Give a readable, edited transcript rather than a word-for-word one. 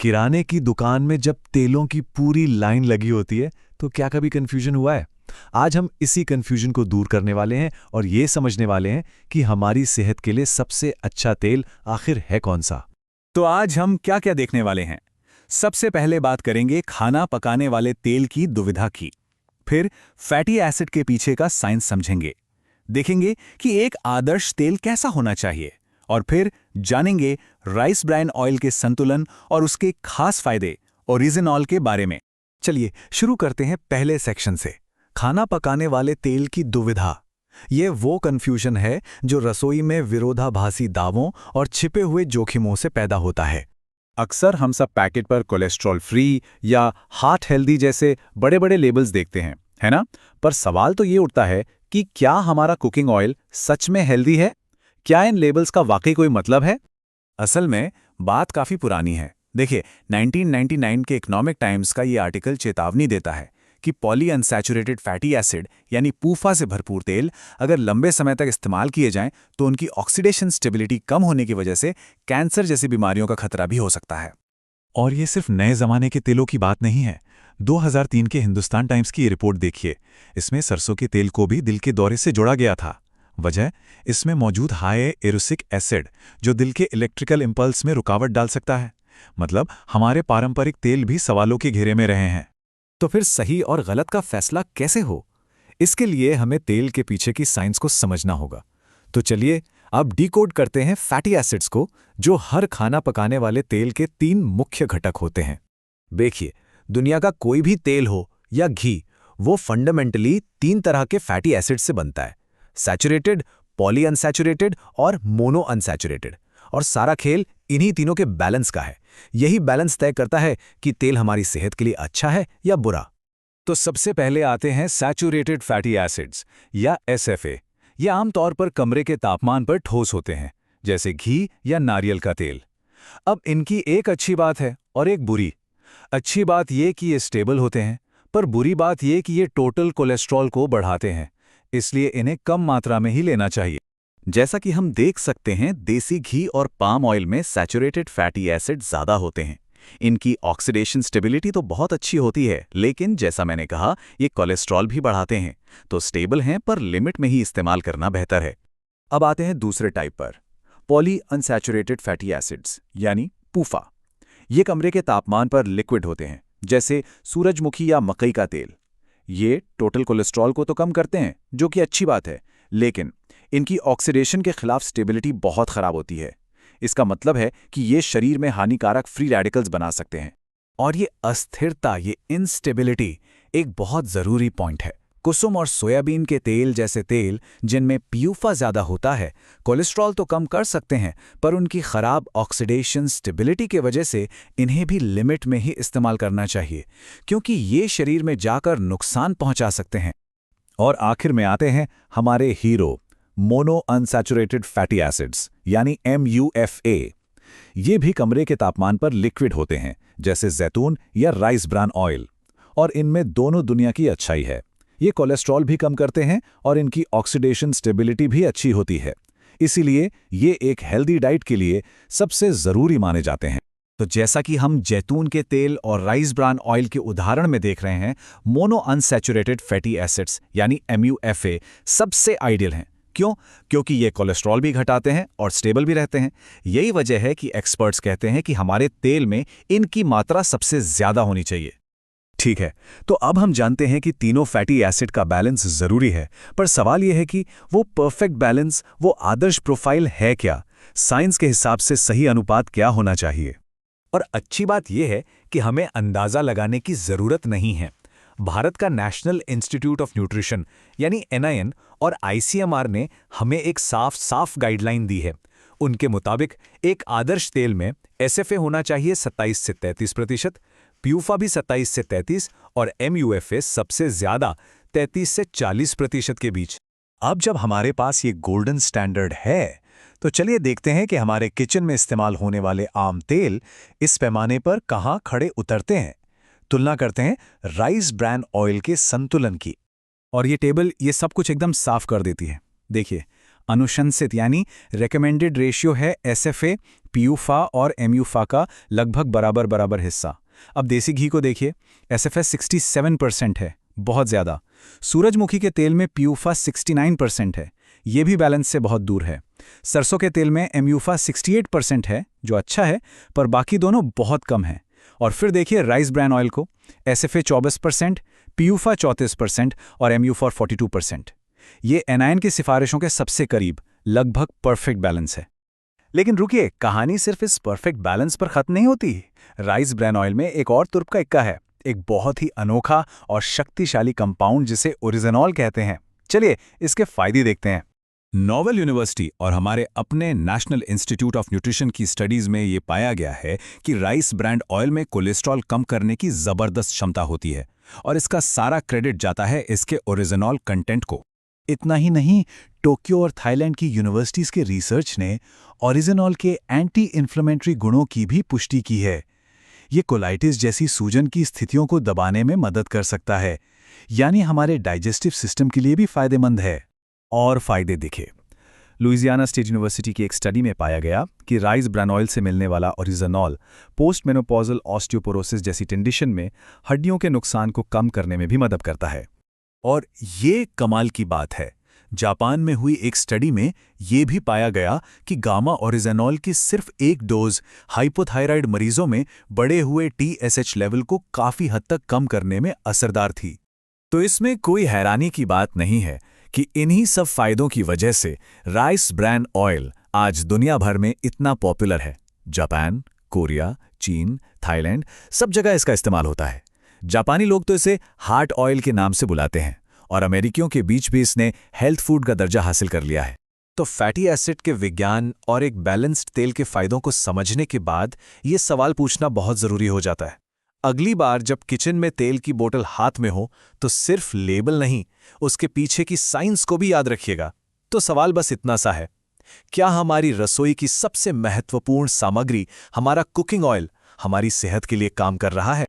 किराने की दुकान में जब तेलों की पूरी लाइन लगी होती है तो क्या कभी कंफ्यूजन हुआ है? आज हम इसी कंफ्यूजन को दूर करने वाले हैं और ये समझने वाले हैं कि हमारी सेहत के लिए सबसे अच्छा तेल आखिर है कौन सा। तो आज हम क्या क्या देखने वाले हैं। सबसे पहले बात करेंगे खाना पकाने वाले तेल की दुविधा की। फिर फैटी एसिड के पीछे का साइंस समझेंगे। देखेंगे कि एक आदर्श तेल कैसा होना चाहिए। और फिर जानेंगे राइस ब्रान ऑयल के संतुलन और उसके खास फायदे ओरिजिनॉल के बारे में। चलिए शुरू करते हैं पहले सेक्शन से। खाना पकाने वाले तेल की दुविधा। ये वो कंफ्यूजन है जो रसोई में विरोधाभासी दावों और छिपे हुए जोखिमों से पैदा होता है। अक्सर हम सब पैकेट पर कोलेस्ट्रॉल फ्री या हार्ट हेल्दी जैसे बड़े बड़े लेबल्स देखते हैं, है ना? पर सवाल तो ये उठता है कि क्या हमारा कुकिंग ऑयल सच में हेल्दी है? क्या इन लेबल्स का वाकई कोई मतलब है? असल में बात काफी पुरानी है। देखिए, 1999 के इकोनॉमिक टाइम्स का ये आर्टिकल चेतावनी देता है कि पॉली अनसैचुरेटेड फैटी एसिड यानी पूफा से भरपूर तेल अगर लंबे समय तक इस्तेमाल किए जाएं तो उनकी ऑक्सीडेशन स्टेबिलिटी कम होने की वजह से कैंसर जैसी बीमारियों का खतरा भी हो सकता है। और ये सिर्फ नए जमाने के तेलों की बात नहीं है। 2003 के हिंदुस्तान टाइम्स की ये रिपोर्ट देखिए। इसमें सरसों के तेल को भी दिल के दौरे से जोड़ा गया था। वजह, इसमें मौजूद हाई एरोसिक एसिड जो दिल के इलेक्ट्रिकल इंपल्स में रुकावट डाल सकता है। मतलब हमारे पारंपरिक तेल भी सवालों के घेरे में रहे हैं। तो फिर सही और गलत का फैसला कैसे हो? इसके लिए हमें तेल के पीछे की साइंस को समझना होगा। तो चलिए अब डिकोड करते हैं फैटी एसिड्स को, जो हर खाना पकाने वाले तेल के 3 मुख्य घटक होते हैं। देखिए, दुनिया का कोई भी तेल हो या घी, वो फंडामेंटली 3 तरह के फैटी एसिड से बनता है: सैचुरेटेड, पॉली अनसैचुरेटेड और मोनो अनसैचुरेटेड। और सारा खेल इन्हीं तीनों के बैलेंस का है। यही बैलेंस तय करता है कि तेल हमारी सेहत के लिए अच्छा है या बुरा। तो सबसे पहले आते हैं सैचुरेटेड फैटी एसिड्स या एसएफए। ये आमतौर पर कमरे के तापमान पर ठोस होते हैं, जैसे घी या नारियल का तेल। अब इनकी एक अच्छी बात है और एक बुरी। अच्छी बात ये कि ये स्टेबल होते हैं, पर बुरी बात ये कि ये टोटल कोलेस्ट्रॉल को बढ़ाते हैं, इसलिए इन्हें कम मात्रा में ही लेना चाहिए। जैसा कि हम देख सकते हैं, देसी घी और पाम ऑयल में सैचुरेटेड फैटी एसिड ज़्यादा होते हैं। इनकी ऑक्सीडेशन स्टेबिलिटी तो बहुत अच्छी होती है, लेकिन जैसा मैंने कहा, ये कोलेस्ट्रॉल भी बढ़ाते हैं। तो स्टेबल हैं, पर लिमिट में ही इस्तेमाल करना बेहतर है। अब आते हैं दूसरे टाइप पर, पॉली अनसैचुरेटेड फैटी एसिड्स यानी पूफा। ये कमरे के तापमान पर लिक्विड होते हैं, जैसे सूरजमुखी या मकई का तेल। ये टोटल कोलेस्ट्रॉल को तो कम करते हैं, जो कि अच्छी बात है, लेकिन इनकी ऑक्सीडेशन के खिलाफ स्टेबिलिटी बहुत खराब होती है। इसका मतलब है कि ये शरीर में हानिकारक फ्री रेडिकल्स बना सकते हैं। और ये अस्थिरता, ये इंस्टेबिलिटी एक बहुत ज़रूरी पॉइंट है। कुसुम और सोयाबीन के तेल जैसे तेल जिनमें पीयूफा ज़्यादा होता है, कोलेस्ट्रॉल तो कम कर सकते हैं, पर उनकी खराब ऑक्सीडेशन स्टेबिलिटी के वजह से इन्हें भी लिमिट में ही इस्तेमाल करना चाहिए, क्योंकि ये शरीर में जाकर नुकसान पहुंचा सकते हैं। और आखिर में आते हैं हमारे hero, mono unsaturated fatty acids यानी MUFA। ये भी कमरे के तापमान पर लिक्विड होते हैं, जैसे जैतून या राइस ब्रान ऑयल। और इनमें दोनों दुनिया की अच्छाई है। ये कोलेस्ट्रॉल भी कम करते हैं और इनकी ऑक्सीडेशन स्टेबिलिटी भी अच्छी होती है। इसीलिए ये एक हेल्दी डाइट के लिए सबसे ज़रूरी माने जाते हैं। तो जैसा कि हम जैतून के तेल और राइस ब्रान ऑयल के उदाहरण में देख रहे हैं, मोनो अनसैचुरेटेड फैटी एसिड्स यानी MUFA सबसे आइडियल हैं। क्यों? क्योंकि ये कोलेस्ट्रॉल भी घटाते हैं और स्टेबल भी रहते हैं। यही वजह है कि एक्सपर्ट्स कहते हैं कि हमारे तेल में इनकी मात्रा सबसे ज़्यादा होनी चाहिए। ठीक है, तो अब हम जानते हैं कि तीनों फैटी एसिड का बैलेंस ज़रूरी है, पर सवाल यह है कि वो परफेक्ट बैलेंस, वो आदर्श प्रोफाइल है क्या? साइंस के हिसाब से सही अनुपात क्या होना चाहिए? और अच्छी बात यह है कि हमें अंदाज़ा लगाने की ज़रूरत नहीं है। भारत का नेशनल इंस्टीट्यूट ऑफ न्यूट्रिशन यानी NIN और ICMR ने हमें एक साफ गाइडलाइन दी है। उनके मुताबिक एक आदर्श तेल में SFA होना चाहिए 27 से 33%, प्यूफा भी 27 से 33 और MUFA सबसे ज़्यादा 33 से 40% के बीच। अब जब हमारे पास ये गोल्डन स्टैंडर्ड है, तो चलिए देखते हैं कि हमारे किचन में इस्तेमाल होने वाले आम तेल इस पैमाने पर कहाँ खड़े उतरते हैं। तुलना करते हैं राइस ब्रान ऑयल के संतुलन की। और ये टेबल ये सब कुछ एकदम साफ कर देती है। देखिए, अनुशंसित यानी रेकमेंडेड रेशियो है SFA, PUFA और MUFA का लगभग बराबर बराबर हिस्सा। अब देसी घी को देखिए, SFA 67% है, बहुत ज़्यादा। सूरजमुखी के तेल में PUFA 69% है, ये भी बैलेंस से बहुत दूर है। सरसों के तेल में MUFA 68% है, जो अच्छा है, पर बाकी दोनों बहुत कम हैं। और फिर देखिए राइस ब्रान ऑयल को, SFA 24%, PUFA 34% और MUFA 42%। ये NIN की सिफारिशों के सबसे करीब, लगभग परफेक्ट बैलेंस है। लेकिन रुकिए, कहानी सिर्फ इस परफेक्ट बैलेंस पर खत्म नहीं होती। राइस ब्रान ऑयल में एक और तुर्क का इक्का है, एक बहुत ही अनोखा और शक्तिशाली कंपाउंड जिसे ओरिजिनॉल कहते हैं। चलिए इसके फायदे देखते हैं। नोवेल यूनिवर्सिटी और हमारे अपने नेशनल इंस्टीट्यूट ऑफ न्यूट्रिशन की स्टडीज में ये पाया गया है कि राइस ब्रांड ऑयल में कोलेस्ट्रॉल कम करने की जबरदस्त क्षमता होती है, और इसका सारा क्रेडिट जाता है इसके ओरिजिनॉल कंटेंट को। इतना ही नहीं, टोक्यो और थाईलैंड की यूनिवर्सिटीज के रिसर्च ने ओरिजिनॉल के एंटी इन्फ्लेमेटरी गुणों की भी पुष्टि की है। ये कोलाइटिस जैसी सूजन की स्थितियों को दबाने में मदद कर सकता है, यानी हमारे डाइजेस्टिव सिस्टम के लिए भी फायदेमंद है। और फायदे दिखे। लुइजियाना स्टेट यूनिवर्सिटी की एक स्टडी में पाया गया कि राइस ब्रान ऑयल से मिलने वाला ओरिजिनॉल पोस्ट मेनोपॉजल ऑस्टियोपोरोसिस जैसी कंडीशन में हड्डियों के नुकसान को कम करने में भी मदद करता है। और ये कमाल की बात है, जापान में हुई एक स्टडी में ये भी पाया गया कि गामा ओरिजिनॉल की सिर्फ एक डोज हाइपोथायराइड मरीजों में बढ़े हुए TSH लेवल को काफी हद तक कम करने में असरदार थी। तो इसमें कोई हैरानी की बात नहीं है कि इन्हीं सब फायदों की वजह से राइस ब्रान ऑयल आज दुनिया भर में इतना पॉपुलर है। जापान, कोरिया, चीन, थाईलैंड, सब जगह इसका इस्तेमाल होता है। जापानी लोग तो इसे हार्ट ऑयल के नाम से बुलाते हैं, और अमेरिकियों के बीच भी इसने हेल्थ फूड का दर्जा हासिल कर लिया है। तो फैटी एसिड के विज्ञान और एक बैलेंस्ड तेल के फायदों को समझने के बाद ये सवाल पूछना बहुत जरूरी हो जाता है। अगली बार जब किचन में तेल की बोतल हाथ में हो तो सिर्फ लेबल नहीं, उसके पीछे की साइंस को भी याद रखिएगा। तो सवाल बस इतना सा है, क्या हमारी रसोई की सबसे महत्वपूर्ण सामग्री, हमारा कुकिंग ऑयल, हमारी सेहत के लिए काम कर रहा है?